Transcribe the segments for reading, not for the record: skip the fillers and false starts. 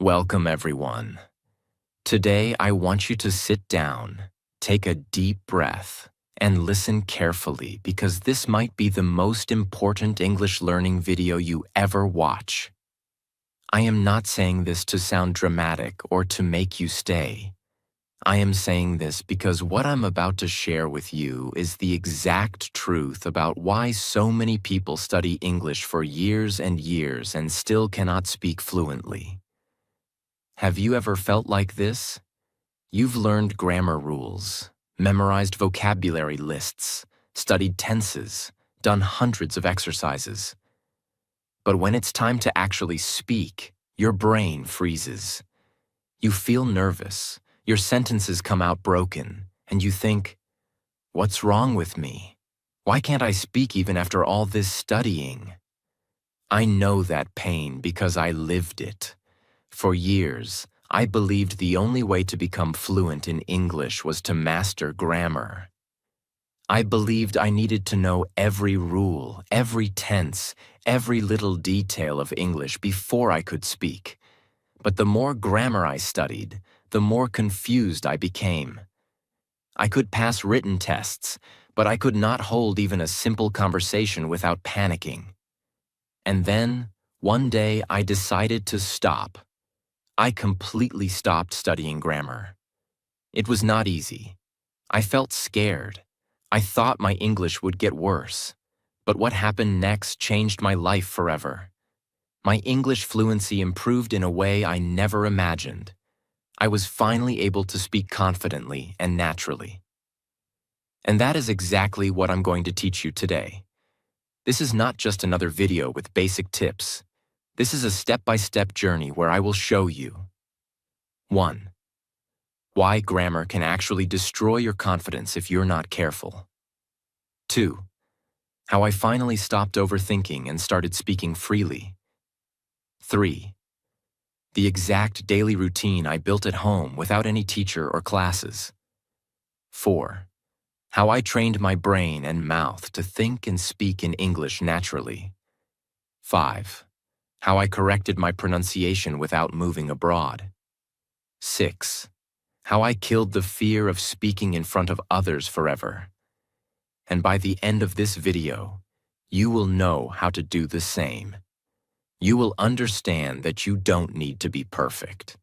Welcome, everyone. Today, I want you to sit down, take a deep breath, and listen carefully because this might be the most important English learning video you ever watch. I am not saying this to sound dramatic or to make you stay. I am saying this because what I'm about to share with you is the exact truth about why so many people study English for years and years and still cannot speak fluently. Have you ever felt like this? You've learned grammar rules, memorized vocabulary lists, studied tenses, done hundreds of exercises. But when it's time to actually speak, your brain freezes. You feel nervous, your sentences come out broken, and you think, "What's wrong with me? Why can't I speak even after all this studying?" I know that pain because I lived it. For years, I believed the only way to become fluent in English was to master grammar. I believed I needed to know every rule, every tense, every little detail of English before I could speak. But the more grammar I studied, the more confused I became. I could pass written tests, but I could not hold even a simple conversation without panicking. And then, one day, I decided to stop. I completely stopped studying grammar. It was not easy. I felt scared. I thought my English would get worse. But what happened next changed my life forever. My English fluency improved in a way I never imagined. I was finally able to speak confidently and naturally. And that is exactly what I'm going to teach you today. This is not just another video with basic tips. This is a step-by-step journey where I will show you 1. Why grammar can actually destroy your confidence if you're not careful. 2. How I finally stopped overthinking and started speaking freely. 3. The exact daily routine I built at home without any teacher or classes. 4. How I trained my brain and mouth to think and speak in English naturally. 5. How I corrected my pronunciation without moving abroad. 6. How I killed the fear of speaking in front of others forever. And by the end of this video, you will know how to do the same. You will understand that you don't need to be perfect.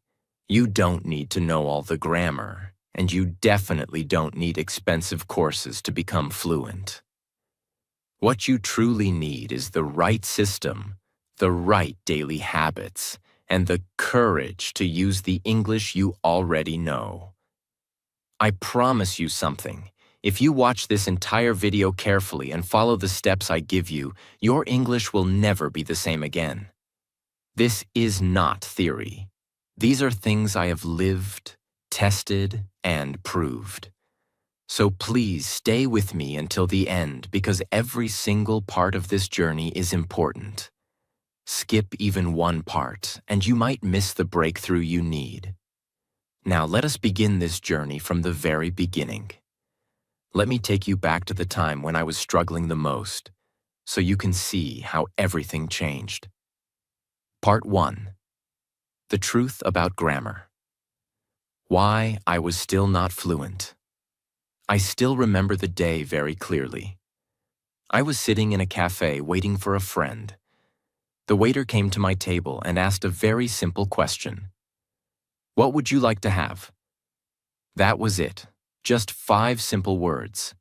You don't need to know all the grammar, and you definitely don't need expensive courses to become fluent. What you truly need is the right system, the right daily habits, and the courage to use the English you already know. I promise you something. If you watch this entire video carefully and follow the steps I give you, your English will never be the same again. This is not theory. These are things I have lived, tested, and proved. So please stay with me until the end because every single part of this journey is important. Skip even one part, and you might miss the breakthrough you need. Now let us begin this journey from the very beginning. Let me take you back to the time when I was struggling the most, so you can see how everything changed. Part 1. The truth about grammar. Why I was still not fluent. I still remember the day very clearly. I was sitting in a cafe waiting for a friend. The waiter came to my table and asked a very simple question. "What would you like to have?" That was it, just 5 simple words.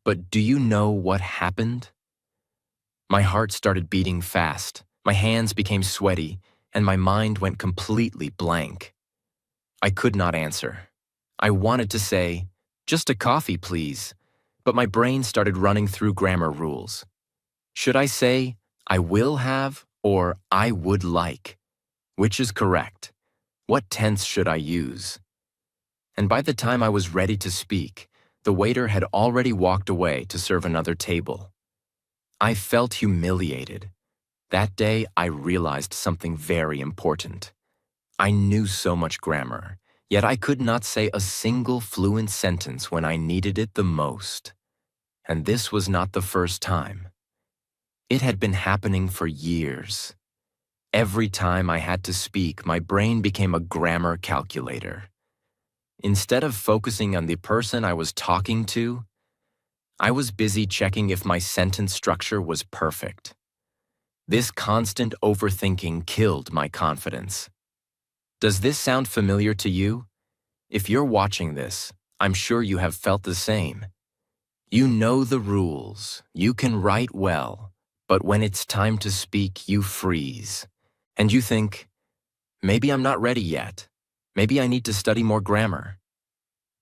But do you know what happened? My heart started beating fast, my hands became sweaty, and my mind went completely blank. I could not answer. I wanted to say, "Just a coffee, please," but my brain started running through grammar rules. Should I say, "I will have," or "I would like"? Which is correct? What tense should I use? And by the time I was ready to speak, the waiter had already walked away to serve another table. I felt humiliated. That day, I realized something very important. I knew so much grammar, yet I could not say a single fluent sentence when I needed it the most. And this was not the first time. It had been happening for years. Every time I had to speak, my brain became a grammar calculator. Instead of focusing on the person I was talking to, I was busy checking if my sentence structure was perfect. This constant overthinking killed my confidence. Does this sound familiar to you? If you're watching this, I'm sure you have felt the same. You know the rules, you can write well, but when it's time to speak, you freeze. And you think, maybe I'm not ready yet. Maybe I need to study more grammar.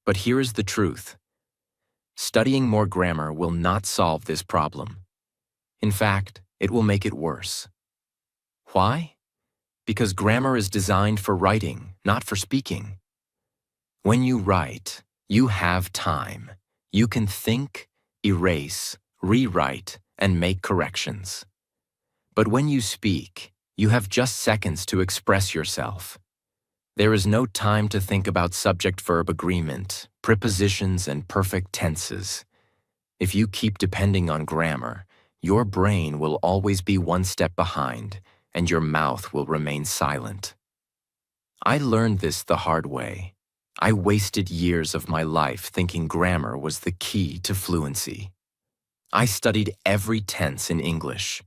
But here is the truth. Studying more grammar will not solve this problem. In fact, it will make it worse. Why? Because grammar is designed for writing, not for speaking. When you write, you have time. You can think, erase, rewrite, and make corrections. But when you speak, you have just seconds to express yourself. There is no time to think about subject-verb agreement, prepositions, and perfect tenses. If you keep depending on grammar, your brain will always be one step behind, and your mouth will remain silent. I learned this the hard way. I wasted years of my life thinking grammar was the key to fluency. I studied every tense in English: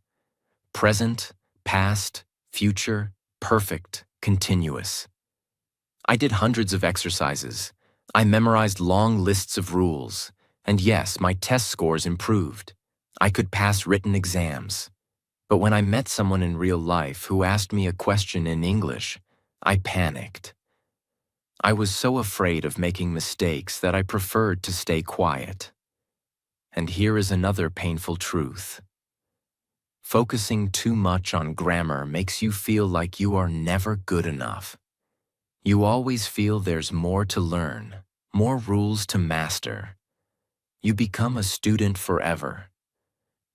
present, past, future, perfect, continuous. I did hundreds of exercises. I memorized long lists of rules. And yes, my test scores improved. I could pass written exams. But when I met someone in real life who asked me a question in English, I panicked. I was so afraid of making mistakes that I preferred to stay quiet. And here is another painful truth. Focusing too much on grammar makes you feel like you are never good enough. You always feel there's more to learn, more rules to master. You become a student forever.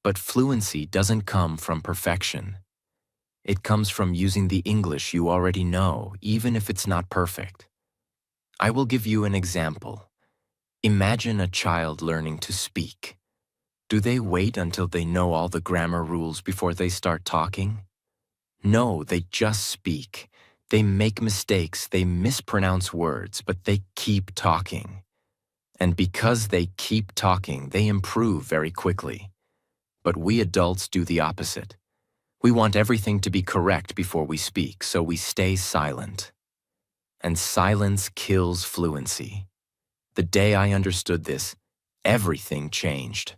But fluency doesn't come from perfection. It comes from using the English you already know, even if it's not perfect. I will give you an example. Imagine a child learning to speak. Do they wait until they know all the grammar rules before they start talking? No, they just speak. They make mistakes, they mispronounce words, but they keep talking. And because they keep talking, they improve very quickly. But we adults do the opposite. We want everything to be correct before we speak, so we stay silent. And silence kills fluency. The day I understood this, everything changed.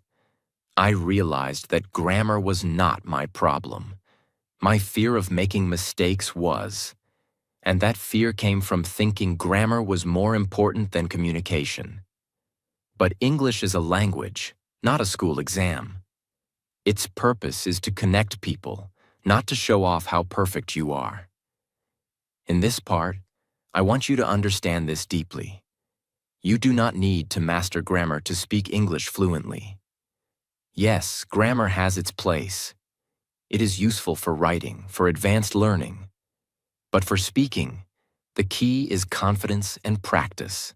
I realized that grammar was not my problem. My fear of making mistakes was. And that fear came from thinking grammar was more important than communication. But English is a language, not a school exam. Its purpose is to connect people, not to show off how perfect you are. In this part, I want you to understand this deeply. You do not need to master grammar to speak English fluently. Yes, grammar has its place. It is useful for writing, for advanced learning. But for speaking, the key is confidence and practice,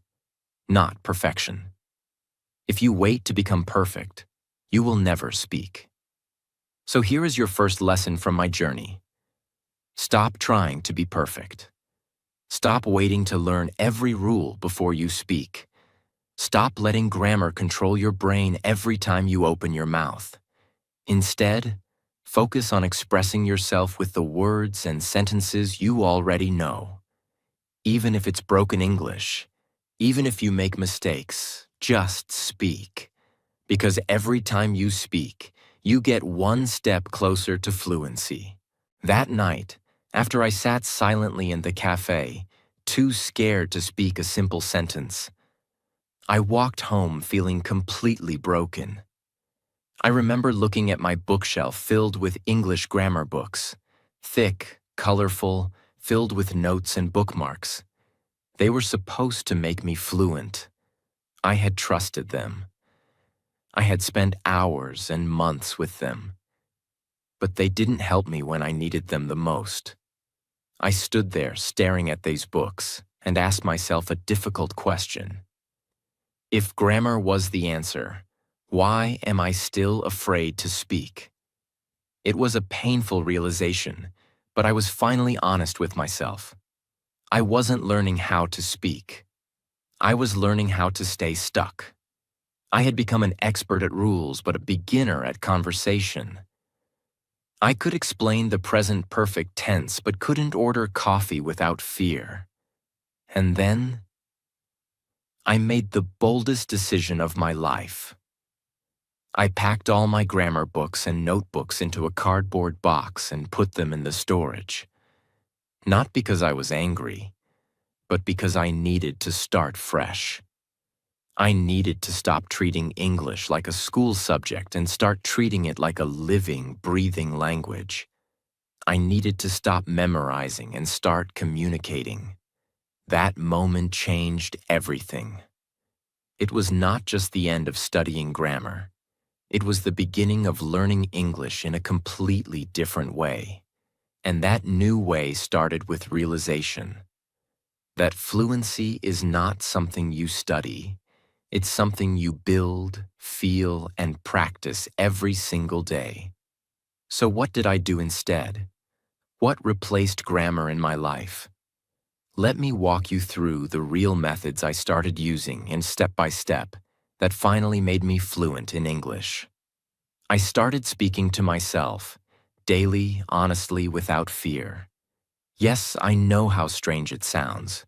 not perfection. If you wait to become perfect, you will never speak. So here is your first lesson from my journey. Stop trying to be perfect. Stop waiting to learn every rule before you speak. Stop letting grammar control your brain every time you open your mouth. Instead, focus on expressing yourself with the words and sentences you already know. Even if it's broken English, even if you make mistakes, just speak. Because every time you speak, you get one step closer to fluency. That night, after I sat silently in the cafe, too scared to speak a simple sentence, I walked home feeling completely broken. I remember looking at my bookshelf filled with English grammar books, thick, colorful, filled with notes and bookmarks. They were supposed to make me fluent. I had trusted them. I had spent hours and months with them. But they didn't help me when I needed them the most. I stood there staring at these books and asked myself a difficult question. If grammar was the answer, why am I still afraid to speak? It was a painful realization, but I was finally honest with myself. I wasn't learning how to speak. I was learning how to stay stuck. I had become an expert at rules, but a beginner at conversation. I could explain the present perfect tense, but couldn't order coffee without fear. And then, I made the boldest decision of my life. I packed all my grammar books and notebooks into a cardboard box and put them in the storage. Not because I was angry, but because I needed to start fresh. I needed to stop treating English like a school subject and start treating it like a living, breathing language. I needed to stop memorizing and start communicating. That moment changed everything. It was not just the end of studying grammar. It was the beginning of learning English in a completely different way. And that new way started with realization that fluency is not something you study. It's something you build, feel, and practice every single day. So what did I do instead? What replaced grammar in my life? Let me walk you through the real methods I started using in step by step that finally made me fluent in English. I started speaking to myself, daily, honestly, without fear. Yes, I know how strange it sounds,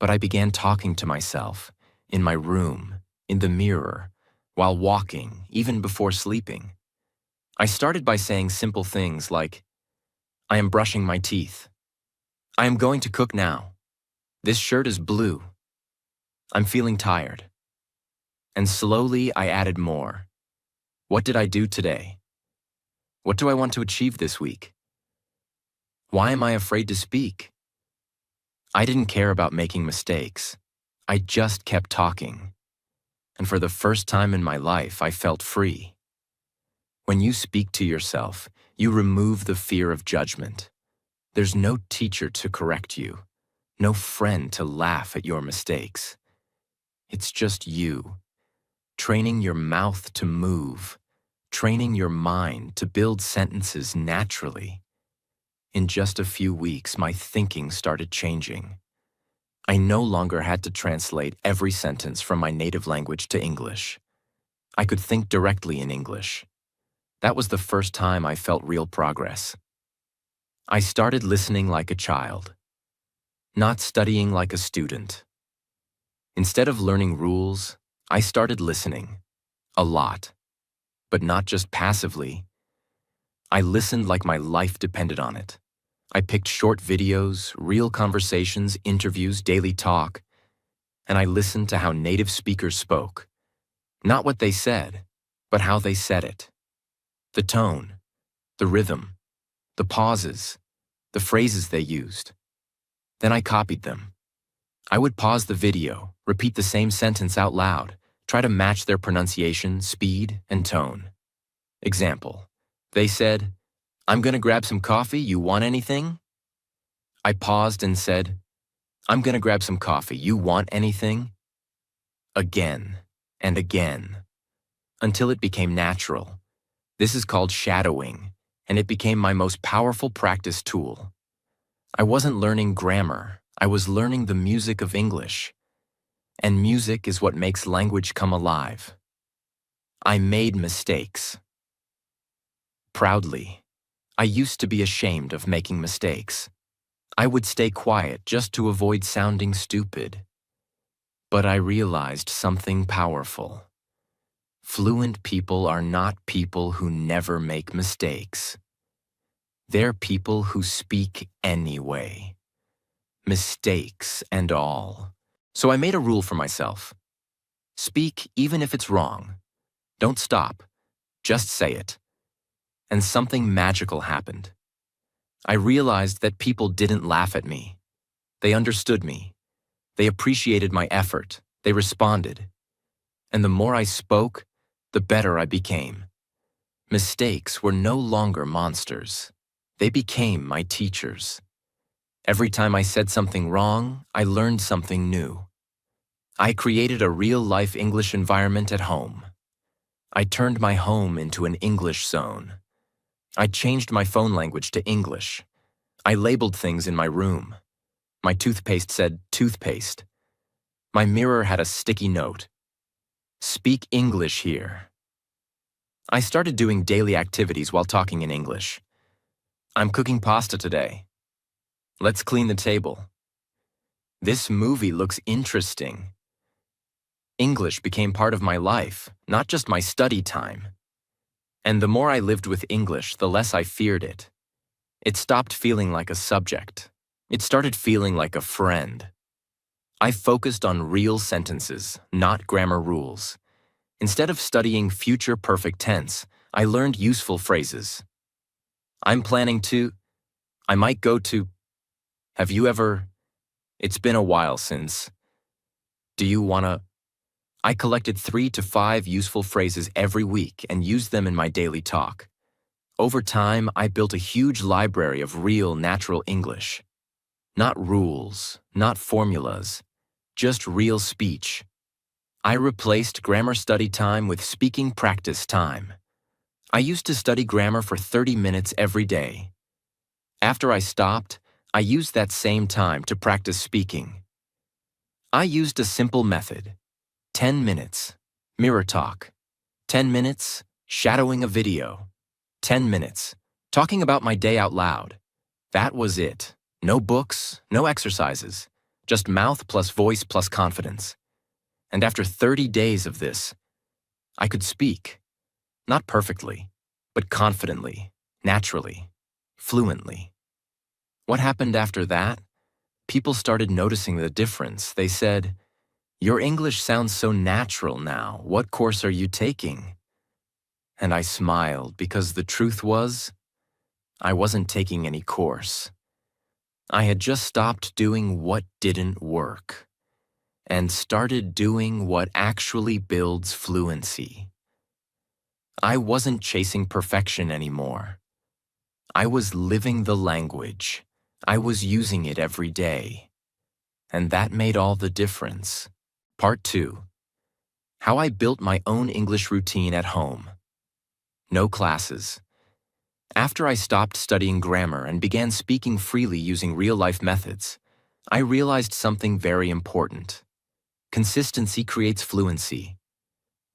but I began talking to myself, in my room, in the mirror, while walking, even before sleeping. I started by saying simple things like, I am brushing my teeth. I am going to cook now. This shirt is blue. I'm feeling tired. And slowly I added more. What did I do today? What do I want to achieve this week? Why am I afraid to speak? I didn't care about making mistakes. I just kept talking. And for the first time in my life, I felt free. When you speak to yourself, you remove the fear of judgment. There's no teacher to correct you, no friend to laugh at your mistakes. It's just you, training your mouth to move, training your mind to build sentences naturally. In just a few weeks, my thinking started changing. I no longer had to translate every sentence from my native language to English. I could think directly in English. That was the first time I felt real progress. I started listening like a child, not studying like a student. Instead of learning rules, I started listening, a lot, but not just passively. I listened like my life depended on it. I picked short videos, real conversations, interviews, daily talk, and I listened to how native speakers spoke. Not what they said, but how they said it. The tone, the rhythm, the pauses, the phrases they used. Then I copied them. I would pause the video, repeat the same sentence out loud, try to match their pronunciation, speed, and tone. Example, they said, I'm gonna grab some coffee, you want anything? I paused and said, I'm gonna grab some coffee, you want anything? Again and again, until it became natural. This is called shadowing, and it became my most powerful practice tool. I wasn't learning grammar, I was learning the music of English. And music is what makes language come alive. I made mistakes. Proudly. I used to be ashamed of making mistakes. I would stay quiet just to avoid sounding stupid. But I realized something powerful. Fluent people are not people who never make mistakes. They're people who speak anyway. Mistakes and all. So I made a rule for myself. Speak even if it's wrong. Don't stop. Just say it. And something magical happened. I realized that people didn't laugh at me. They understood me. They appreciated my effort. They responded. And the more I spoke, the better I became. Mistakes were no longer monsters. They became my teachers. Every time I said something wrong, I learned something new. I created a real-life English environment at home. I turned my home into an English zone. I changed my phone language to English. I labeled things in my room. My toothpaste said toothpaste. My mirror had a sticky note. Speak English here. I started doing daily activities while talking in English. I'm cooking pasta today. Let's clean the table. This movie looks interesting. English became part of my life, not just my study time. And the more I lived with English, the less I feared it. It stopped feeling like a subject. It started feeling like a friend. I focused on real sentences, not grammar rules. Instead of studying future perfect tense, I learned useful phrases. I'm planning to. I might go to. Have you ever? It's been a while since. Do you wanna? I collected 3 to 5 useful phrases every week and used them in my daily talk. Over time, I built a huge library of real, natural English. Not rules, not formulas, just real speech. I replaced grammar study time with speaking practice time. I used to study grammar for 30 minutes every day. After I stopped, I used that same time to practice speaking. I used a simple method. 10 minutes, mirror talk. 10 minutes, shadowing a video. 10 minutes, talking about my day out loud. That was it. No books, no exercises, just mouth plus voice plus confidence. And after 30 days of this, I could speak. Not perfectly, but confidently, naturally, fluently. What happened after that? People started noticing the difference. They said, "Your English sounds so natural now. What course are you taking?" And I smiled because the truth was, I wasn't taking any course. I had just stopped doing what didn't work and started doing what actually builds fluency. I wasn't chasing perfection anymore. I was living the language. I was using it every day. And that made all the difference. Part 2. How I built my own English routine at home. No classes. After I stopped studying grammar and began speaking freely using real-life methods, I realized something very important. Consistency creates fluency.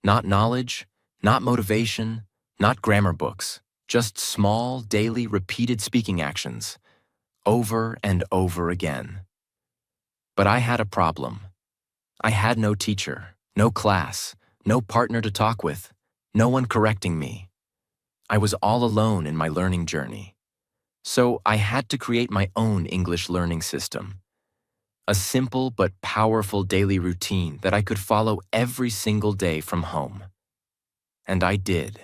Not knowledge, not motivation, not grammar books, just small, daily, repeated speaking actions, over and over again. But I had a problem. I had no teacher, no class, no partner to talk with, no one correcting me. I was all alone in my learning journey. So I had to create my own English learning system. A simple but powerful daily routine that I could follow every single day from home. And I did.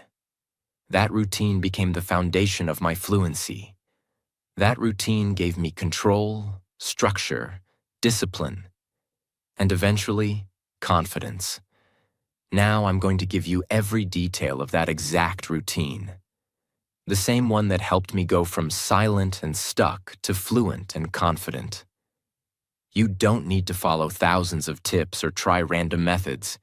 That routine became the foundation of my fluency. That routine gave me control, structure, discipline, and eventually, confidence. Now I'm going to give you every detail of that exact routine. The same one that helped me go from silent and stuck to fluent and confident. You don't need to follow thousands of tips or try random methods.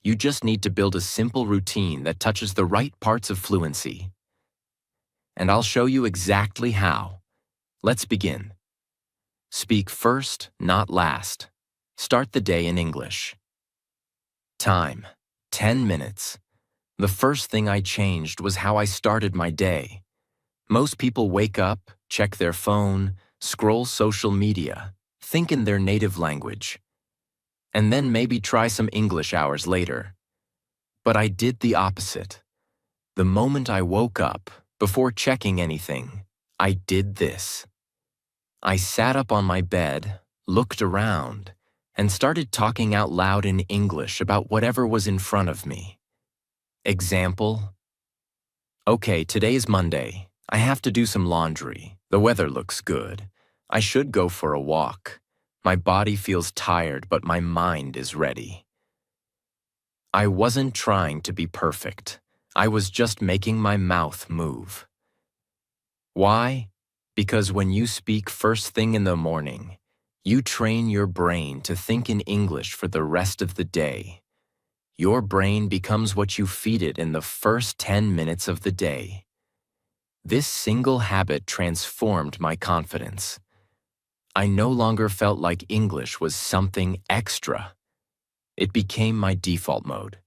You just need to build a simple routine that touches the right parts of fluency. And I'll show you exactly how. Let's begin. Speak first, not last. Start the day in English. Time, 10 minutes. The first thing I changed was how I started my day. Most people wake up, check their phone, scroll social media, think in their native language, and then maybe try some English hours later. But I did the opposite. The moment I woke up, before checking anything, I did this. I sat up on my bed, looked around, and started talking out loud in English about whatever was in front of me. Example: okay, today's Monday. I have to do some laundry. The weather looks good. I should go for a walk. My body feels tired, but my mind is ready. I wasn't trying to be perfect. I was just making my mouth move. Why? Because when you speak first thing in the morning, you train your brain to think in English for the rest of the day. Your brain becomes what you feed it in the first 10 minutes of the day. This single habit transformed my confidence. I no longer felt like English was something extra. It became my default mode,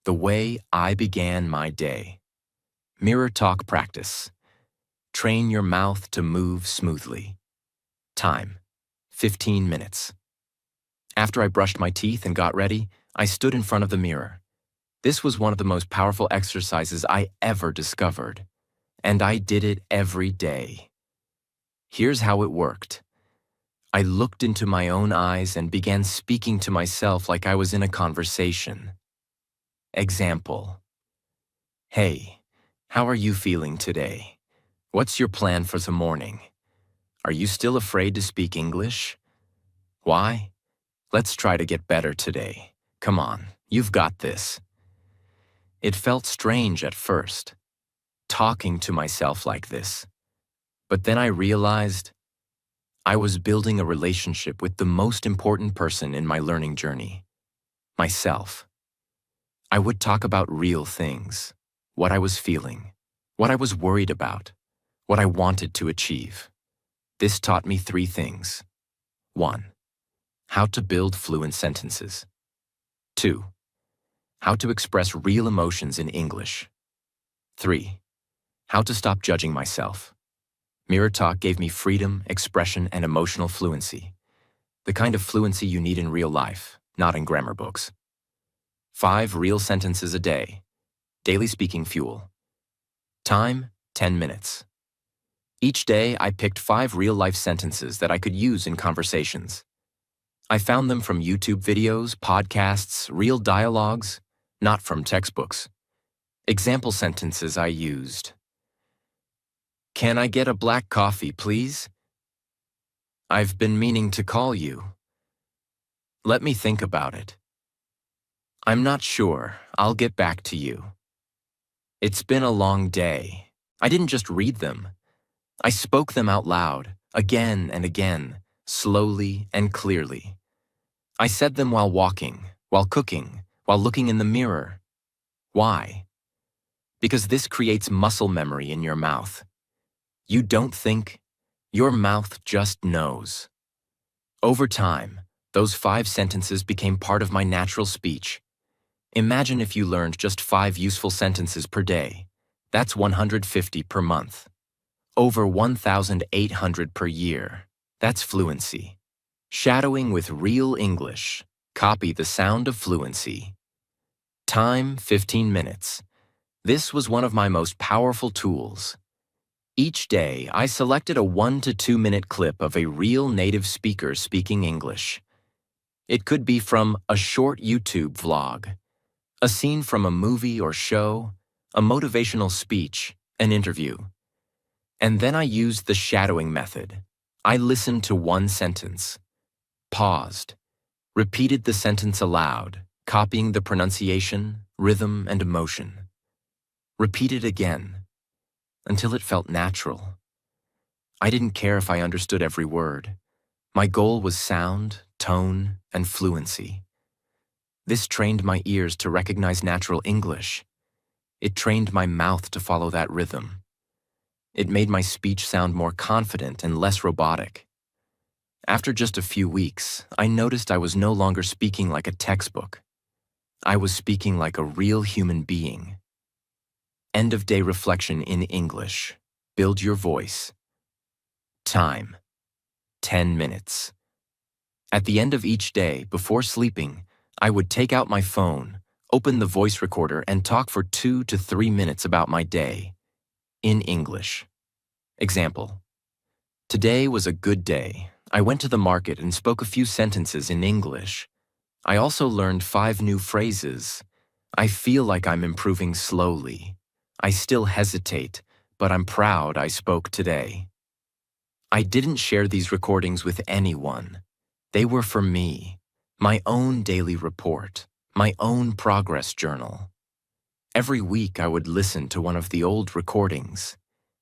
the way I began my day. Mirror talk practice. Train your mouth to move smoothly. Time, 15 minutes. After I brushed my teeth and got ready, I stood in front of the mirror. This was one of the most powerful exercises I ever discovered, and I did it every day. Here's how it worked. I looked into my own eyes and began speaking to myself like I was in a conversation. Example. Hey, how are you feeling today? What's your plan for the morning? Are you still afraid to speak English? Why? Let's try to get better today. Come on, you've got this. It felt strange at first, talking to myself like this. But then I realized I was building a relationship with the most important person in my learning journey, myself. I would talk about real things, what I was feeling, what I was worried about, what I wanted to achieve. This taught me 3 things. 1. How to build fluent sentences. 2. How to express real emotions in English. 3. How to stop judging myself. Mirror talk gave me freedom, expression, and emotional fluency. The kind of fluency you need in real life, not in grammar books. 5 real sentences a day. Daily speaking fuel. Time, 10 minutes. Each day, I picked 5 real-life sentences that I could use in conversations. I found them from YouTube videos, podcasts, real dialogues, not from textbooks. Example sentences I used. Can I get a black coffee, please? I've been meaning to call you. Let me think about it. I'm not sure. I'll get back to you. It's been a long day. I didn't just read them. I spoke them out loud, again and again, slowly and clearly. I said them while walking, while cooking, while looking in the mirror. Why? Because this creates muscle memory in your mouth. You don't think, your mouth just knows. Over time, those 5 sentences became part of my natural speech. Imagine if you learned just 5 useful sentences per day. That's 150 per month. Over 1,800 per year. That's fluency. Shadowing with real English. Copy the sound of fluency. Time, 15 minutes. This was one of my most powerful tools. Each day, I selected a 1 to 2 minute clip of a real native speaker speaking English. It could be from a short YouTube vlog, a scene from a movie or show, a motivational speech, an interview. And then I used the shadowing method. I listened to one sentence, paused, repeated the sentence aloud, copying the pronunciation, rhythm, and emotion. Repeated again, until it felt natural. I didn't care if I understood every word. My goal was sound, tone, and fluency. This trained my ears to recognize natural English. It trained my mouth to follow that rhythm. It made my speech sound more confident and less robotic. After just a few weeks, I noticed I was no longer speaking like a textbook. I was speaking like a real human being. End-of-day reflection in English. Build your voice. Time, 10 minutes. At the end of each day, before sleeping, I would take out my phone, open the voice recorder, and talk for 2 to 3 minutes about my day, in English. Example. Today was a good day. I went to the market and spoke a few sentences in English. I also learned 5 new phrases. I feel like I'm improving slowly. I still hesitate, but I'm proud I spoke today. I didn't share these recordings with anyone. They were for me, my own daily report, my own progress journal. Every week I would listen to one of the old recordings,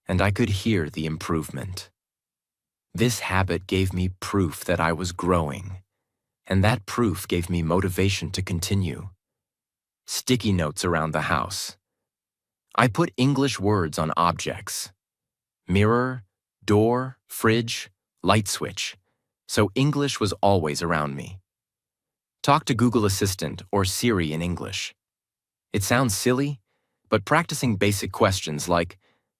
and I could hear the improvement. This habit gave me proof that I was growing, and that proof gave me motivation to continue. Sticky notes around the house. I put English words on objects, mirror, door, fridge, light switch. So English was always around me. Talk to Google Assistant or Siri in English. It sounds silly, but practicing basic questions like,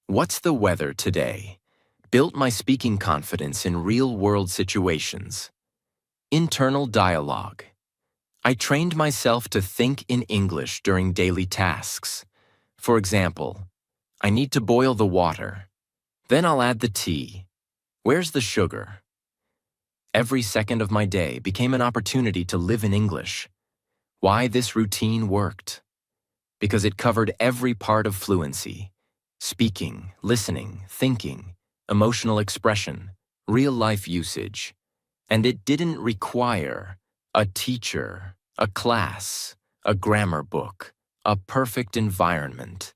"What's the weather today?" built my speaking confidence in real-world situations. Internal dialogue. I trained myself to think in English during daily tasks. For example, I need to boil the water. Then I'll add the tea. Where's the sugar? Every second of my day became an opportunity to live in English. Why this routine worked? Because it covered every part of fluency: speaking, listening, thinking, emotional expression, real-life usage. And it didn't require a teacher, a class, a grammar book, a perfect environment.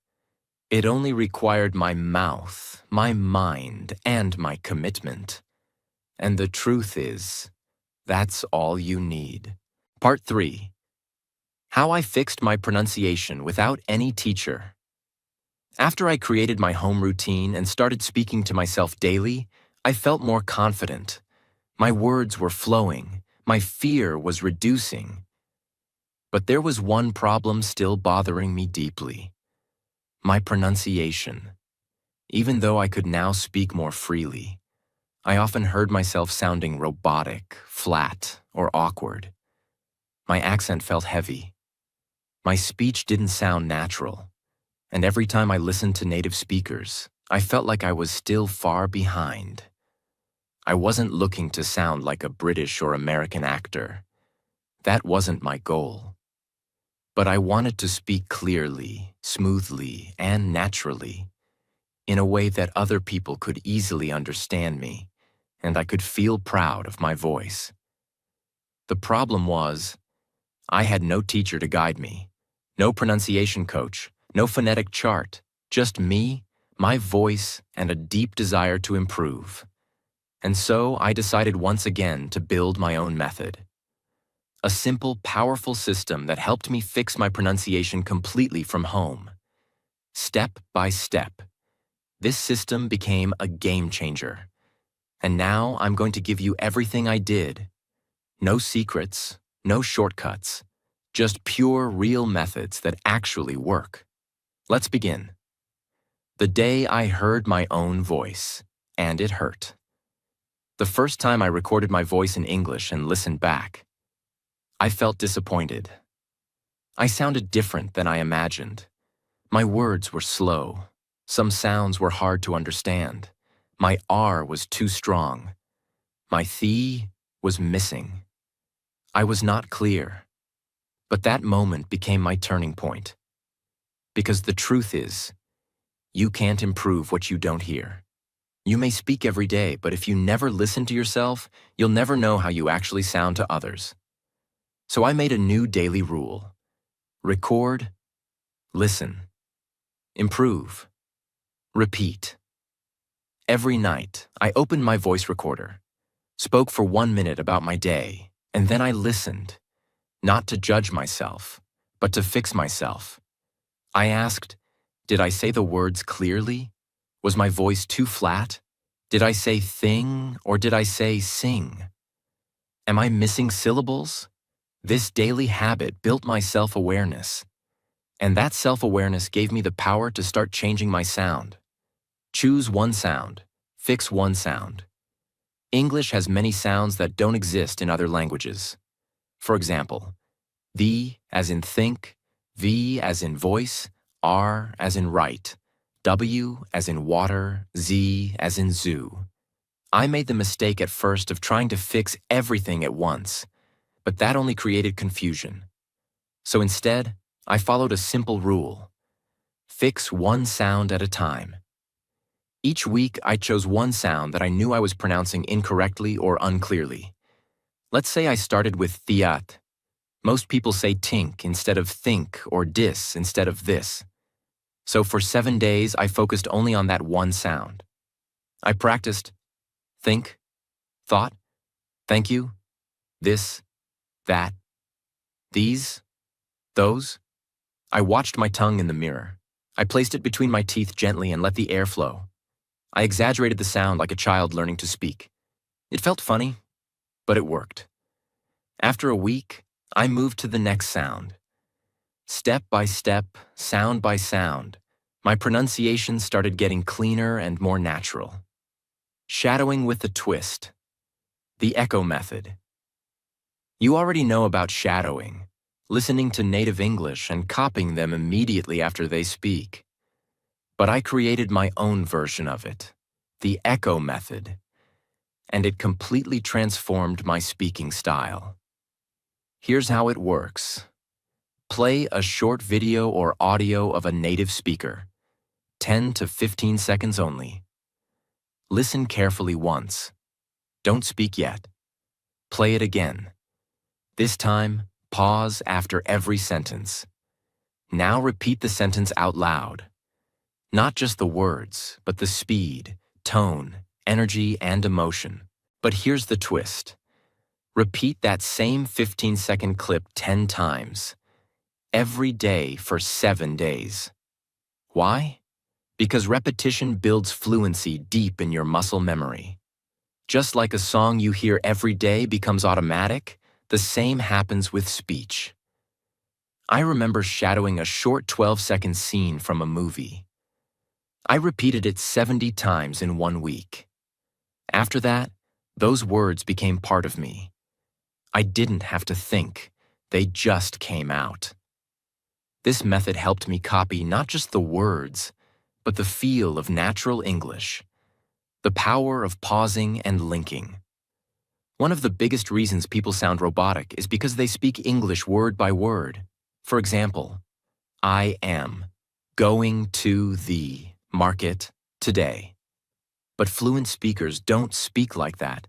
It only required my mouth, my mind, and my commitment. And the truth is, that's all you need. Part 3. How I fixed my pronunciation without any teacher. After I created my home routine and started speaking to myself daily, I felt more confident. My words were flowing. My fear was reducing. But there was one problem still bothering me deeply: my pronunciation. Even though I could now speak more freely, I often heard myself sounding robotic, flat, or awkward. My accent felt heavy. My speech didn't sound natural. And every time I listened to native speakers, I felt like I was still far behind. I wasn't looking to sound like a British or American actor. That wasn't my goal. But I wanted to speak clearly, smoothly, and naturally, in a way that other people could easily understand me, and I could feel proud of my voice. The problem was, I had no teacher to guide me, no pronunciation coach, no phonetic chart, just me, my voice, and a deep desire to improve. And so I decided once again to build my own method. A simple, powerful system that helped me fix my pronunciation completely from home. Step by step. This system became a game changer. And now I'm going to give you everything I did. No secrets, no shortcuts, just pure, real methods that actually work. Let's begin. The day I heard my own voice, and it hurt. The first time I recorded my voice in English and listened back, I felt disappointed. I sounded different than I imagined. My words were slow. Some sounds were hard to understand. My R was too strong. My th was missing. I was not clear. But that moment became my turning point. Because the truth is, you can't improve what you don't hear. You may speak every day, but if you never listen to yourself, you'll never know how you actually sound to others. So I made a new daily rule. Record, listen, improve, repeat. Every night, I opened my voice recorder, spoke for 1 minute about my day, and then I listened, not to judge myself, but to fix myself. I asked, did I say the words clearly? Was my voice too flat? Did I say thing or did I say sing? Am I missing syllables? This daily habit built my self-awareness. And that self-awareness gave me the power to start changing my sound. Choose one sound. Fix one sound. English has many sounds that don't exist in other languages. For example, the as in think, V as in voice, R as in write, W as in water, Z as in zoo. I made the mistake at first of trying to fix everything at once, but that only created confusion. So instead, I followed a simple rule. Fix one sound at a time. Each week, I chose one sound that I knew I was pronouncing incorrectly or unclearly. Let's say I started with thiat. Most people say tink instead of think or dis instead of this. So for 7 days, I focused only on that one sound. I practiced think, thought, thank you, this, that, these, those. I watched my tongue in the mirror. I placed it between my teeth gently and let the air flow. I exaggerated the sound like a child learning to speak. It felt funny, but it worked. After a week, I moved to the next sound. Step by step, sound by sound, my pronunciation started getting cleaner and more natural. Shadowing with a twist. The echo method. You already know about shadowing, listening to native English and copying them immediately after they speak. But I created my own version of it, the echo method, and it completely transformed my speaking style. Here's how it works. Play a short video or audio of a native speaker, 10 to 15 seconds only. Listen carefully once. Don't speak yet. Play it again. This time, pause after every sentence. Now repeat the sentence out loud. Not just the words, but the speed, tone, energy, and emotion. But here's the twist. Repeat that same 15-second clip 10 times, every day for 7 days. Why? Because repetition builds fluency deep in your muscle memory. Just like a song you hear every day becomes automatic, the same happens with speech. I remember shadowing a short 12-second scene from a movie. I repeated it 70 times in 1 week. After that, those words became part of me. I didn't have to think, they just came out. This method helped me copy not just the words, but the feel of natural English, the power of pausing and linking. One of the biggest reasons people sound robotic is because they speak English word by word. For example, I am going to the market today. But fluent speakers don't speak like that.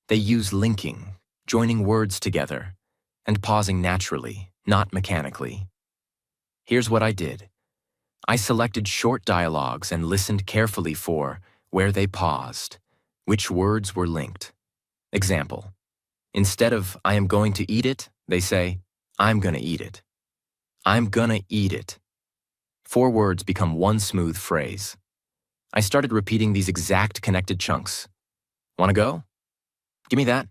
They use linking, joining words together, and pausing naturally, not mechanically. Here's what I did. I selected short dialogues and listened carefully for where they paused, which words were linked. Example, instead of I am going to eat it, they say, I'm gonna eat it. I'm gonna eat it. 4 words become one smooth phrase. I started repeating these exact connected chunks. Wanna go? Give me that.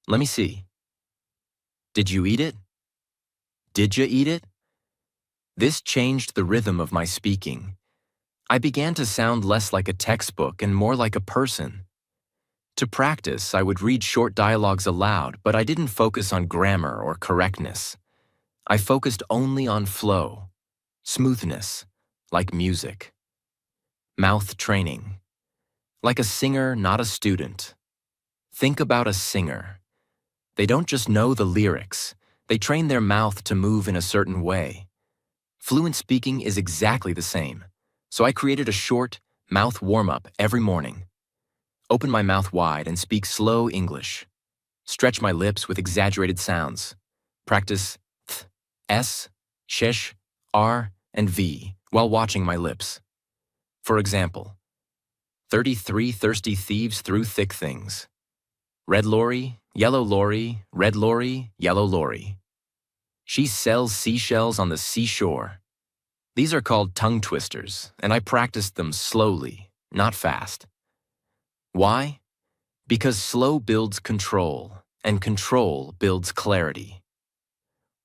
Let me see. Did you eat it? Did you eat it? This changed the rhythm of my speaking. I began to sound less like a textbook and more like a person. To practice, I would read short dialogues aloud, but I didn't focus on grammar or correctness. I focused only on flow, smoothness, like music. Mouth training. Like a singer, not a student. Think about a singer. They don't just know the lyrics, they train their mouth to move in a certain way. Fluent speaking is exactly the same, so I created a short mouth warm-up every morning. Open my mouth wide and speak slow English. Stretch my lips with exaggerated sounds. Practice th, s, shish, r, and v while watching my lips. For example, 33 thirsty thieves threw thick things. Red lorry, yellow lorry, red lorry, yellow lorry. She sells seashells on the seashore. These are called tongue twisters, and I practiced them slowly, not fast. Why? Because slow builds control, and control builds clarity.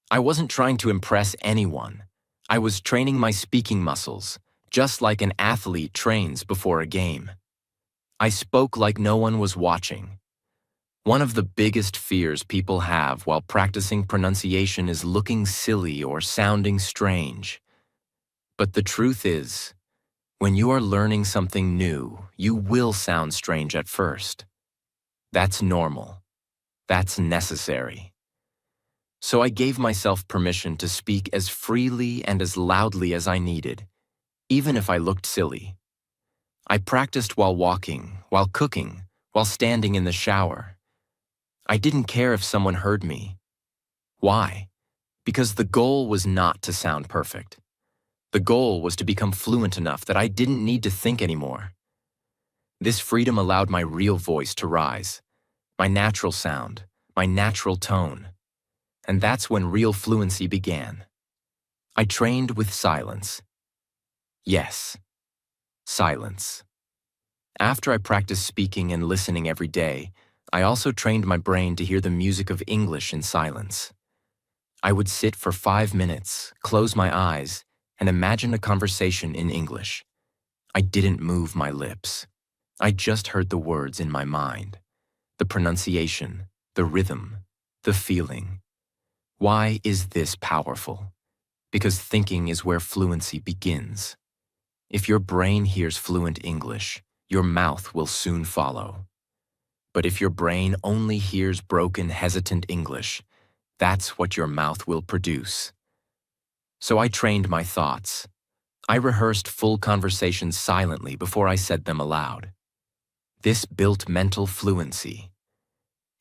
I wasn't trying to impress anyone. I was training my speaking muscles, just like an athlete trains before a game. I spoke like no one was watching. One of the biggest fears people have while practicing pronunciation is looking silly or sounding strange. But the truth is, when you are learning something new, you will sound strange at first. That's normal. That's necessary. So I gave myself permission to speak as freely and as loudly as I needed, even if I looked silly. I practiced while walking, while cooking, while standing in the shower. I didn't care if someone heard me. Why? Because the goal was not to sound perfect. The goal was to become fluent enough that I didn't need to think anymore. This freedom allowed my real voice to rise, my natural sound, my natural tone. And that's when real fluency began. I trained with silence. Yes, silence. After I practiced speaking and listening every day, I also trained my brain to hear the music of English in silence. I would sit for 5 minutes, close my eyes, and imagine a conversation in English. I didn't move my lips. I just heard the words in my mind, the pronunciation, the rhythm, the feeling. Why is this powerful? Because thinking is where fluency begins. If your brain hears fluent English, your mouth will soon follow. But if your brain only hears broken, hesitant English, that's what your mouth will produce. So I trained my thoughts. I rehearsed full conversations silently before I said them aloud. This built mental fluency.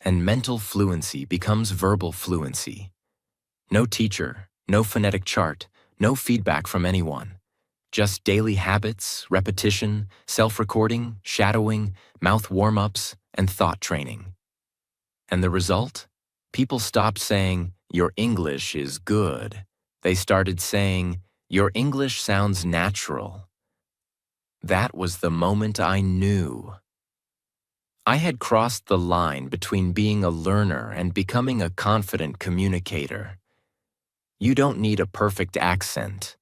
And mental fluency becomes verbal fluency. No teacher, no phonetic chart, no feedback from anyone. Just daily habits, repetition, self-recording, shadowing, mouth warm-ups, and thought training. And the result? People stopped saying, "Your English is good." They started saying, "Your English sounds natural." That was the moment I knew. I had crossed the line between being a learner and becoming a confident communicator. You don't need a perfect accent.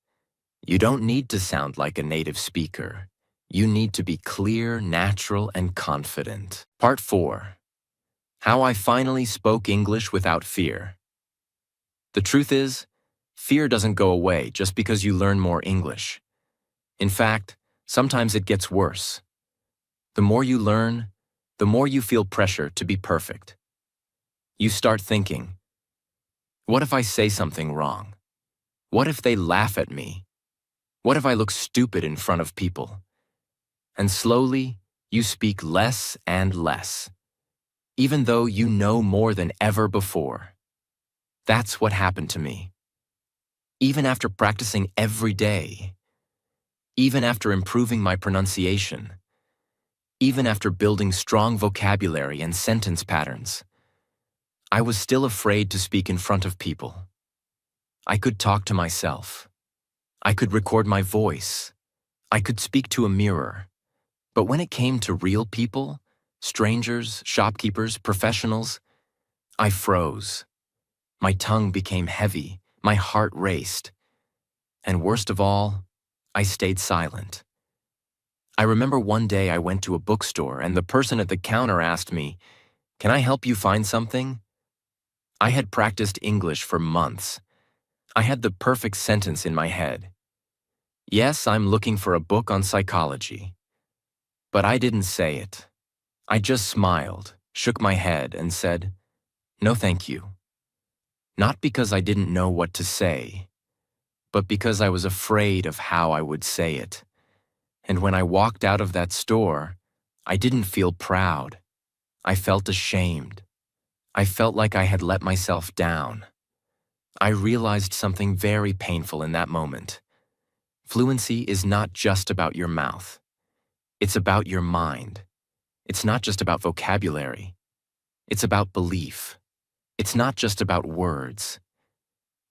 You don't need to sound like a native speaker. You need to be clear, natural, and confident. Part 4. How I finally spoke English without fear. The truth is, fear doesn't go away just because you learn more English. In fact, sometimes it gets worse. The more you learn, the more you feel pressure to be perfect. You start thinking, what if I say something wrong? What if they laugh at me? What if I look stupid in front of people? And slowly, you speak less and less, even though you know more than ever before. That's what happened to me. Even after practicing every day, even after improving my pronunciation, even after building strong vocabulary and sentence patterns, I was still afraid to speak in front of people. I could talk to myself. I could record my voice. I could speak to a mirror. But when it came to real people, strangers, shopkeepers, professionals, I froze. My tongue became heavy. My heart raced. And worst of all, I stayed silent. I remember one day I went to a bookstore and the person at the counter asked me, "Can I help you find something?" I had practiced English for months. I had the perfect sentence in my head. "Yes, I'm looking for a book on psychology." But I didn't say it. I just smiled, shook my head, and said, "No, thank you." Not because I didn't know what to say, but because I was afraid of how I would say it. And when I walked out of that store, I didn't feel proud. I felt ashamed. I felt like I had let myself down. I realized something very painful in that moment. Fluency is not just about your mouth. It's about your mind. It's not just about vocabulary. It's about belief. It's not just about words.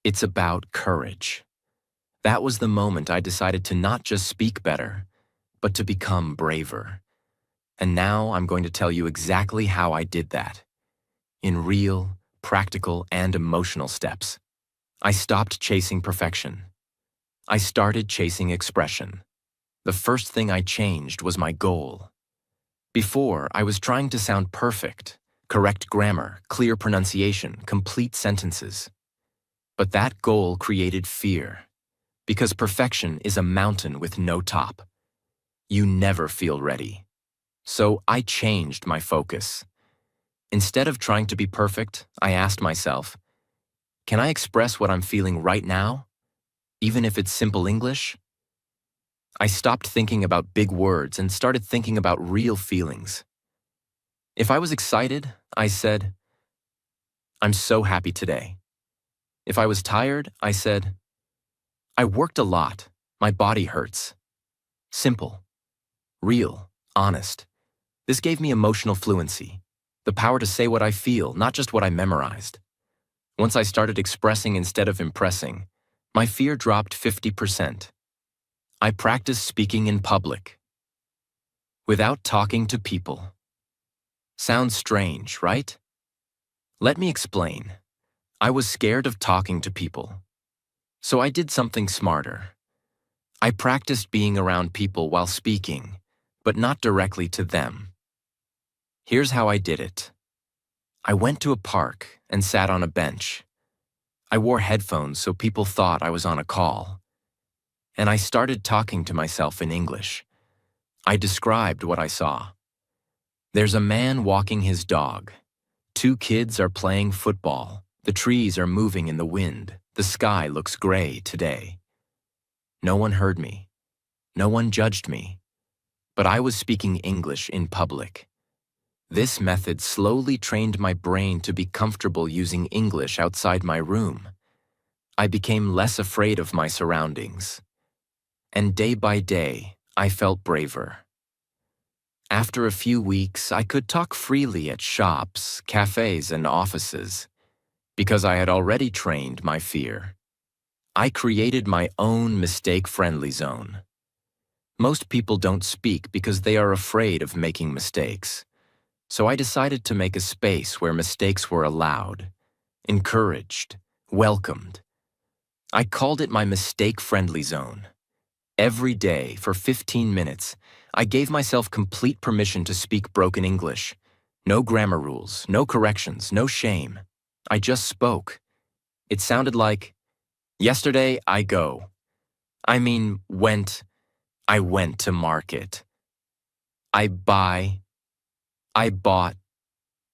It's about courage. That was the moment I decided to not just speak better, but to become braver. And now I'm going to tell you exactly how I did that. In real, practical, and emotional steps. I stopped chasing perfection. I started chasing expression. The first thing I changed was my goal. Before, I was trying to sound perfect, correct grammar, clear pronunciation, complete sentences. But that goal created fear, because perfection is a mountain with no top. You never feel ready. So I changed my focus. Instead of trying to be perfect, I asked myself, can I express what I'm feeling right now, even if it's simple English? I stopped thinking about big words and started thinking about real feelings. If I was excited, I said, "I'm so happy today." If I was tired, I said, "I worked a lot. My body hurts." Simple, real, honest. This gave me emotional fluency, the power to say what I feel, not just what I memorized. Once I started expressing instead of impressing, my fear dropped 50%. I practiced speaking in public. without talking to people. Sounds strange, right? Let me explain. I was scared of talking to people. So I did something smarter. I practiced being around people while speaking, but not directly to them. Here's how I did it. I went to a park and sat on a bench. I wore headphones so people thought I was on a call. And I started talking to myself in English. I described what I saw. There's a man walking his dog. 2 kids are playing football. The trees are moving in the wind. The sky looks gray today. No one heard me. No one judged me. But I was speaking English in public. This method slowly trained my brain to be comfortable using English outside my room. I became less afraid of my surroundings. And day by day, I felt braver. After a few weeks, I could talk freely at shops, cafes, and offices, because I had already trained my fear. I created my own mistake-friendly zone. Most people don't speak because they are afraid of making mistakes. So I decided to make a space where mistakes were allowed, encouraged, welcomed. I called it my mistake-friendly zone. Every day, for 15 minutes, I gave myself complete permission to speak broken English. No grammar rules, no corrections, no shame. I just spoke. It sounded like, yesterday I go. I went to market. I bought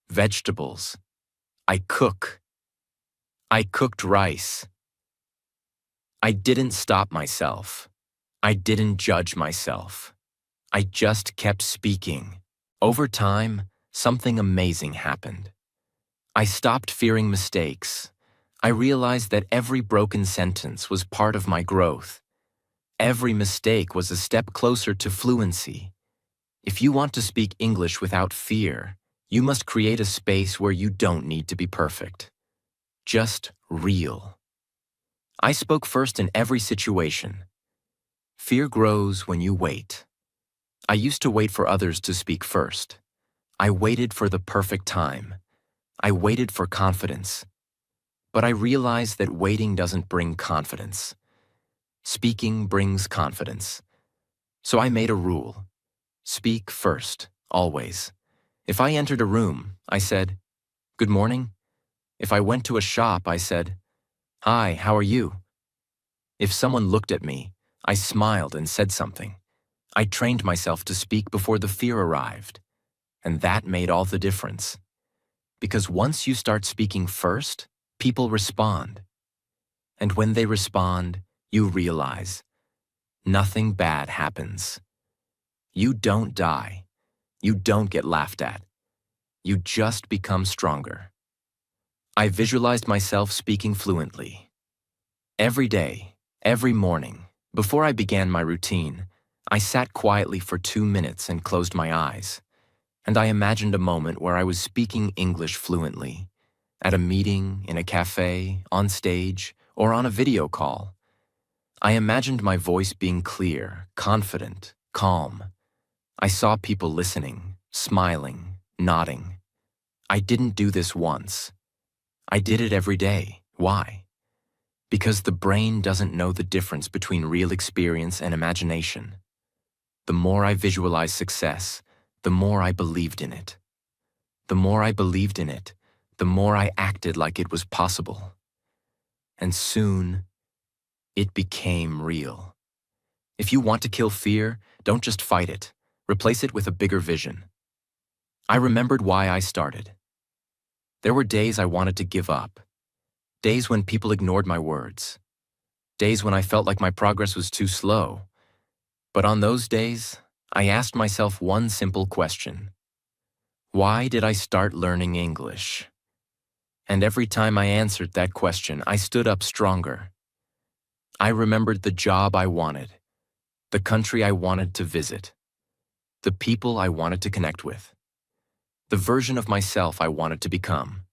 vegetables. I cooked rice. I didn't stop myself. I didn't judge myself. I just kept speaking. Over time, something amazing happened. I stopped fearing mistakes. I realized that every broken sentence was part of my growth. Every mistake was a step closer to fluency. If you want to speak English without fear, you must create a space where you don't need to be perfect. Just real. I spoke first in every situation. Fear grows when you wait. I used to wait for others to speak first. I waited for the perfect time. I waited for confidence. But I realized that waiting doesn't bring confidence. Speaking brings confidence. So I made a rule. Speak first, always. If I entered a room, I said, "Good morning." If I went to a shop, I said, "Hi, how are you?" If someone looked at me, I smiled and said something. I trained myself to speak before the fear arrived. And that made all the difference. Because once you start speaking first, people respond. And when they respond, you realize nothing bad happens. You don't die. You don't get laughed at. You just become stronger. I visualized myself speaking fluently. Every day, every morning, before I began my routine, I sat quietly for 2 minutes and closed my eyes. And I imagined a moment where I was speaking English fluently, at a meeting, in a cafe, on stage, or on a video call. I imagined my voice being clear, confident, calm. I saw people listening, smiling, nodding. I didn't do this once. I did it every day. Why? Because the brain doesn't know the difference between real experience and imagination. The more I visualized success, the more I believed in it. The more I believed in it, the more I acted like it was possible. And soon, it became real. If you want to kill fear, don't just fight it. Replace it with a bigger vision. I remembered why I started. There were days I wanted to give up. Days when people ignored my words. Days when I felt like my progress was too slow. But on those days, I asked myself one simple question. Why did I start learning English? And every time I answered that question, I stood up stronger. I remembered the job I wanted, the country I wanted to visit, the people I wanted to connect with, the version of myself I wanted to become.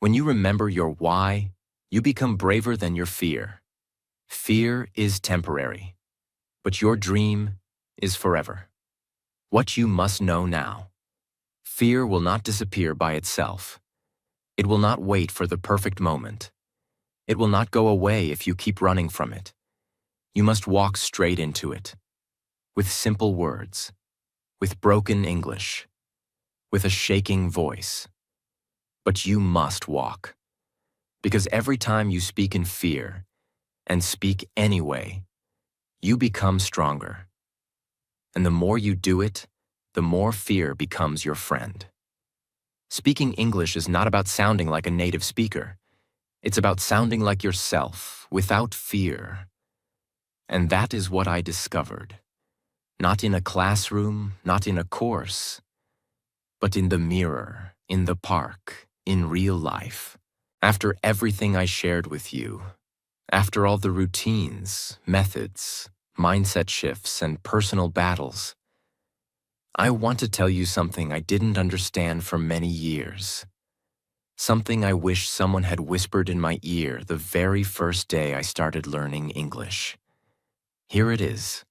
When you remember your why, you become braver than your fear. Fear is temporary, but your dream is forever. What you must know now. Fear will not disappear by itself. It will not wait for the perfect moment. It will not go away if you keep running from it. You must walk straight into it. With simple words. With broken English. With a shaking voice. But you must walk. Because every time you speak in fear, and speak anyway, you become stronger. And the more you do it, the more fear becomes your friend. Speaking English is not about sounding like a native speaker. It's about sounding like yourself, without fear. And that is what I discovered. Not in a classroom, not in a course, but in the mirror, in the park, in real life. After everything I shared with you, after all the routines, methods, mindset shifts, and personal battles, I want to tell you something I didn't understand for many years. Something I wish someone had whispered in my ear the very first day I started learning English. Here it is.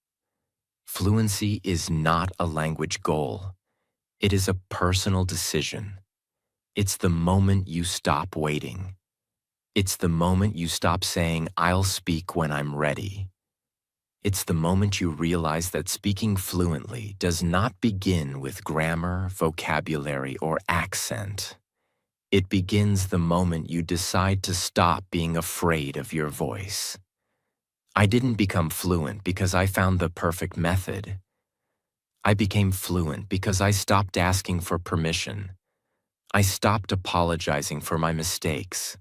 Fluency is not a language goal. It is a personal decision. It's the moment you stop waiting. It's the moment you stop saying, "I'll speak when I'm ready." It's the moment you realize that speaking fluently does not begin with grammar, vocabulary, or accent. It begins the moment you decide to stop being afraid of your voice. I didn't become fluent because I found the perfect method. I became fluent because I stopped asking for permission. I stopped apologizing for my mistakes.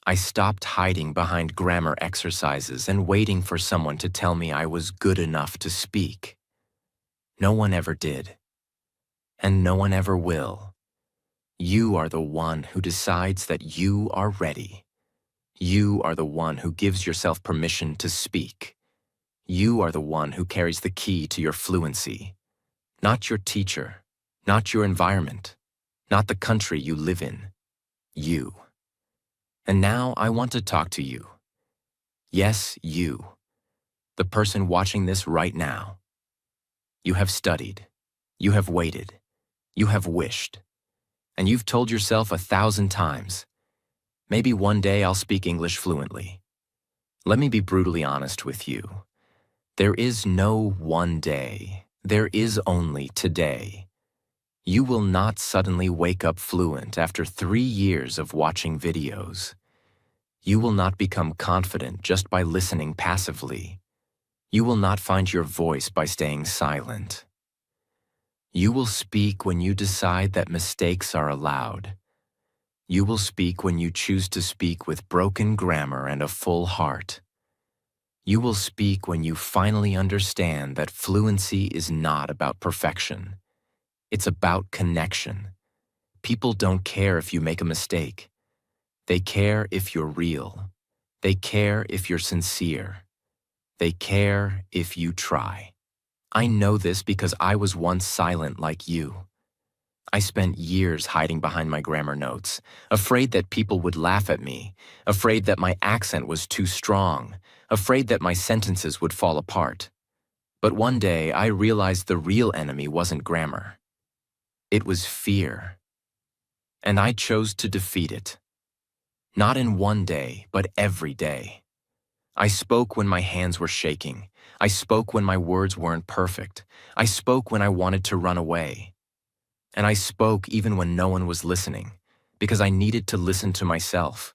I stopped hiding behind grammar exercises and waiting for someone to tell me I was good enough to speak. No one ever did. And no one ever will. You are the one who decides that you are ready. You are the one who gives yourself permission to speak. You are the one who carries the key to your fluency. Not your teacher, not your environment, not the country you live in. You. And now I want to talk to you. Yes, you. The person watching this right now. You have studied. You have waited. You have wished. And you've told yourself 1,000 times, maybe one day I'll speak English fluently. Let me be brutally honest with you. There is no one day. There is only today. You will not suddenly wake up fluent after 3 years of watching videos. You will not become confident just by listening passively. You will not find your voice by staying silent. You will speak when you decide that mistakes are allowed. You will speak when you choose to speak with broken grammar and a full heart. You will speak when you finally understand that fluency is not about perfection. It's about connection. People don't care if you make a mistake. They care if you're real. They care if you're sincere. They care if you try. I know this because I was once silent like you. I spent years hiding behind my grammar notes, afraid that people would laugh at me, afraid that my accent was too strong, afraid that my sentences would fall apart. But one day I realized the real enemy wasn't grammar. It was fear. And I chose to defeat it. Not in one day, but every day. I spoke when my hands were shaking. I spoke when my words weren't perfect. I spoke when I wanted to run away. And I spoke even when no one was listening, because I needed to listen to myself.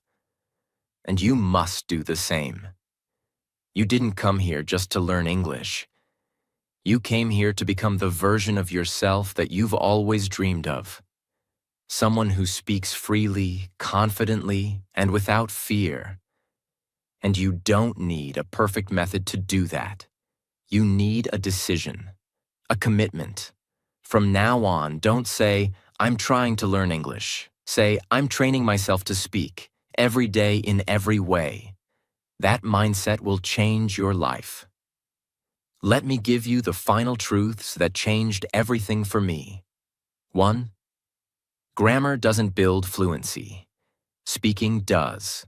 And you must do the same. You didn't come here just to learn English. You came here to become the version of yourself that you've always dreamed of. Someone who speaks freely, confidently, and without fear. And you don't need a perfect method to do that. You need a decision, a commitment. From now on, don't say, "I'm trying to learn English." Say, "I'm training myself to speak, every day in every way." That mindset will change your life. Let me give you the final truths that changed everything for me. 1. Grammar doesn't build fluency. Speaking does.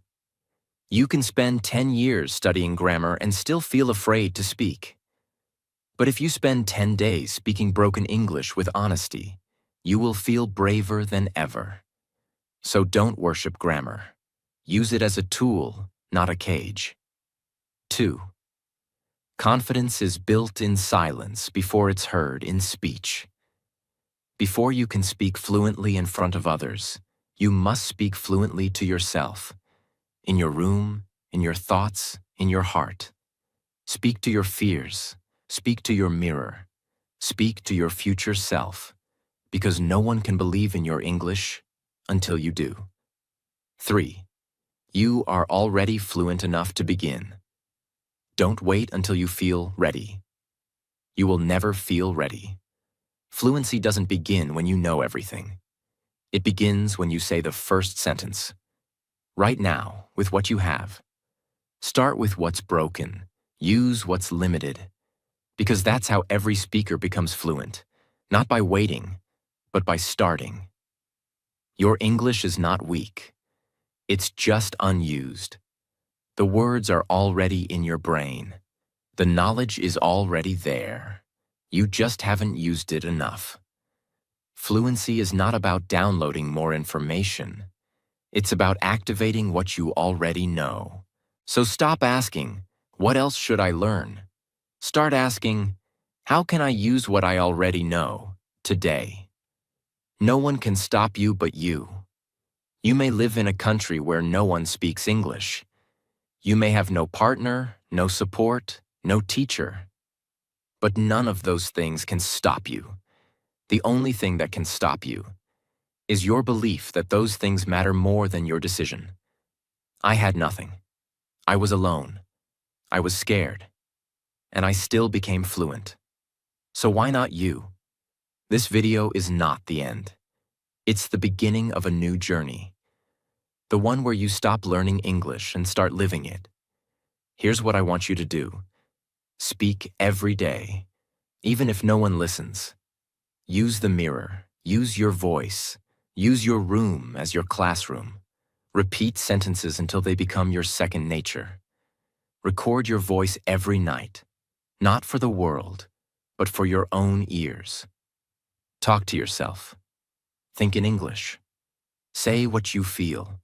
You can spend 10 years studying grammar and still feel afraid to speak. But if you spend 10 days speaking broken English with honesty, you will feel braver than ever. So don't worship grammar. Use it as a tool, not a cage. 2. Confidence is built in silence before it's heard in speech. Before you can speak fluently in front of others, you must speak fluently to yourself. In your room, in your thoughts, in your heart. Speak to your fears. Speak to your mirror. Speak to your future self, because no one can believe in your English until you do. 3. You are already fluent enough to begin. Don't wait until you feel ready. You will never feel ready. Fluency doesn't begin when you know everything. It begins when you say the first sentence. Right now, with what you have. Start with what's broken. Use what's limited. Because that's how every speaker becomes fluent. Not by waiting, but by starting. Your English is not weak. It's just unused. The words are already in your brain. The knowledge is already there. You just haven't used it enough. Fluency is not about downloading more information. It's about activating what you already know. So stop asking, what else should I learn? Start asking, how can I use what I already know today? No one can stop you but you. You may live in a country where no one speaks English. You may have no partner, no support, no teacher. But none of those things can stop you. The only thing that can stop you is your belief that those things matter more than your decision. I had nothing. I was alone. I was scared. And I still became fluent. So why not you? This video is not the end. It's the beginning of a new journey. The one where you stop learning English and start living it. Here's what I want you to do. Speak every day, even if no one listens. Use the mirror. Use your voice. Use your room as your classroom. Repeat sentences until they become your second nature. Record your voice every night, not for the world, but for your own ears. Talk to yourself. Think in English. Say what you feel.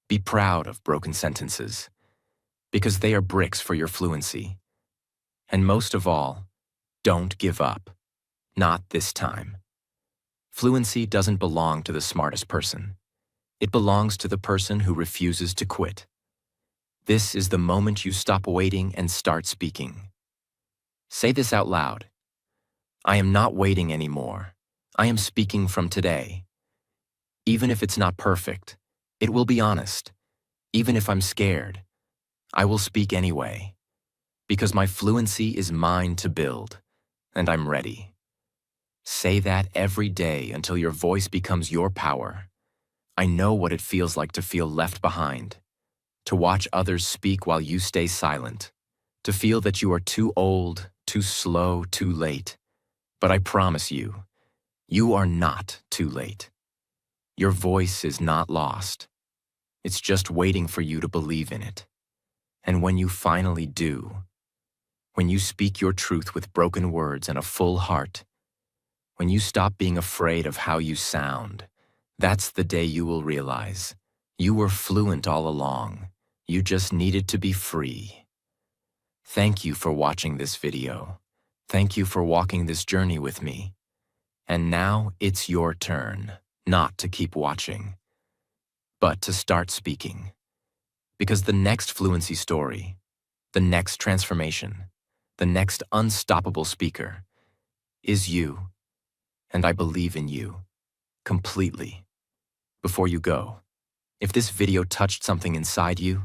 Be proud of broken sentences, because they are bricks for your fluency. And most of all, don't give up. Not this time. Fluency doesn't belong to the smartest person. It belongs to the person who refuses to quit. This is the moment you stop waiting and start speaking. Say this out loud. I am not waiting anymore. I am speaking from today. Even if it's not perfect, it will be honest. Even if I'm scared, I will speak anyway. Because my fluency is mine to build, and I'm ready. Say that every day until your voice becomes your power. I know what it feels like to feel left behind, to watch others speak while you stay silent, to feel that you are too old, too slow, too late. But I promise you, you are not too late. Your voice is not lost. It's just waiting for you to believe in it. And when you finally do, when you speak your truth with broken words and a full heart, when you stop being afraid of how you sound, that's the day you will realize you were fluent all along. You just needed to be free. Thank you for watching this video. Thank you for walking this journey with me. And now it's your turn, not to keep watching, but to start speaking. Because the next fluency story, the next transformation, the next unstoppable speaker is you. And I believe in you, completely. Before you go, if this video touched something inside you,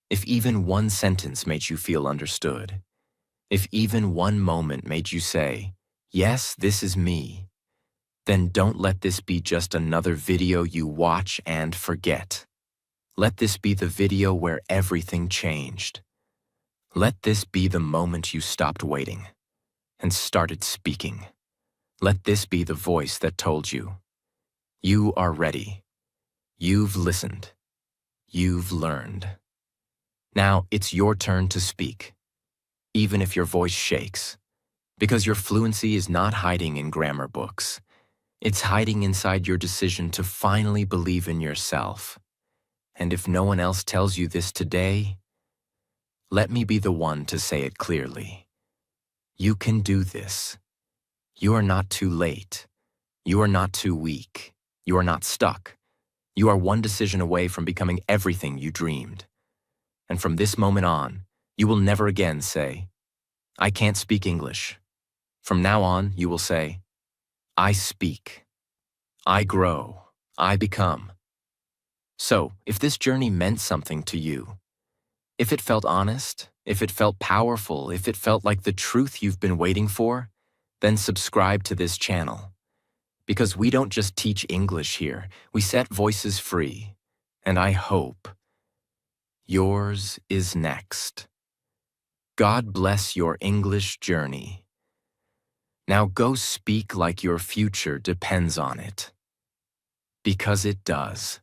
if even one sentence made you feel understood, if even one moment made you say, yes, this is me, then don't let this be just another video you watch and forget. Let this be the video where everything changed. Let this be the moment you stopped waiting and started speaking. Let this be the voice that told you, you are ready. You've listened. You've learned. Now it's your turn to speak, even if your voice shakes. Because your fluency is not hiding in grammar books. It's hiding inside your decision to finally believe in yourself. And if no one else tells you this today, let me be the one to say it clearly. You can do this. You are not too late. You are not too weak. You are not stuck. You are one decision away from becoming everything you dreamed. And from this moment on, you will never again say, I can't speak English. From now on, you will say, I speak. I grow. I become. So, if this journey meant something to you, if it felt honest, if it felt powerful, if it felt like the truth you've been waiting for, then subscribe to this channel. Because we don't just teach English here, we set voices free. And I hope yours is next. God bless your English journey. Now go speak like your future depends on it. Because it does.